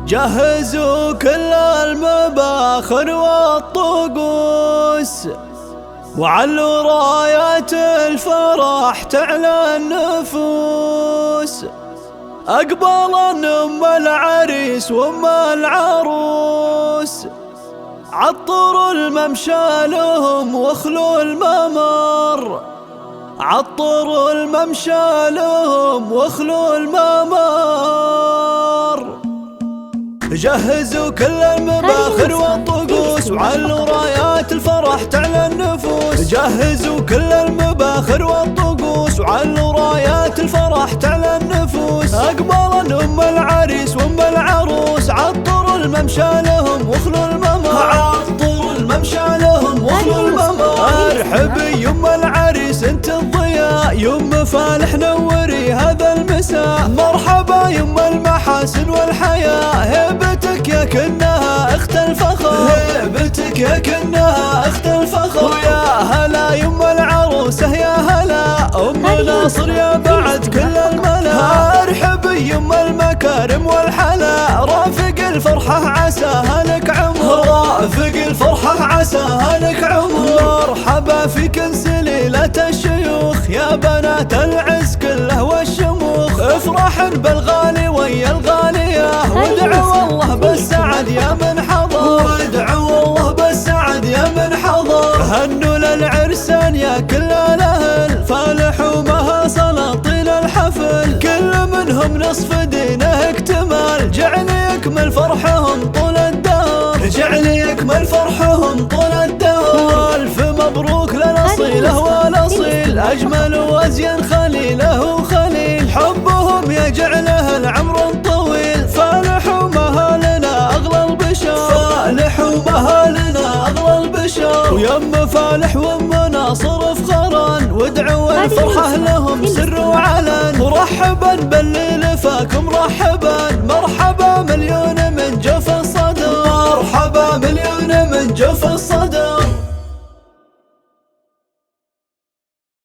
جهزوا كل المباخر والطقوس، وعلوا رايات الفرح تعلى النفوس. أقبل أم العريس وأم العروس، عطروا الممشى لهم واخلوا الممر. عطروا الممشى لهم واخلوا الممر. جهزوا كل المباخر والطقوس، وعلوا رايات الفرح تعلى النفوس. جهزوا كل المباخر والطقوس، وعلوا رايات الفرح تعلى النفوس. أقبل أم العريس وأم العروس، عطروا الممشى لهم واخلوا الممر. عطروا الممشى لهم واخلوا الممر. ارحبي يم العريس انت الضياء، يم فالح نوري هذا المساء. مرحبا يم المحاسن والحياة، هيبتك يا كنها اخت الفخر. هيبتك يا كنها اخت الفخر. ويا هلا يم العروسه يا هلا، ام ناصر يا بعد كل الملا. ارحبي يم المكارم والحلا، رافق الفرحه عساها لك عمر. رافق الفرحه عساها لك عمر. مرحبا فيك سليلة الشيوخ، يا بنات العز كله والشموخ. افرحن بالغالي ويا الغالية، وادعوا الله بالسعد يا من حضر. وادعوا الله بالسعد يا من حضر. هنوا للعرسان يا كل الاهل، فالحوا مها سلاطين الحفل. كل منهم نصف دينه اكتمال، جعل يكمل فرحهم طول الدهر. جعل يكمل فرحهم طول الدهر. والف مبروك للأصيله والأصيل، أجمل وأزين خليله وخليل. حبهم يجعله العمر الطويل، فالحوا مها لنا أغلى البشر. فالحوا مها لنا أغلى البشر. ويم فالح وام ناصر افخرا، وادعوا الفرحة لهم سر وعلن. مرحبا باللي لفاكم مرحبا، مرحبا مليون من جوف الصدر. مرحبا مليون من جوف الصدر.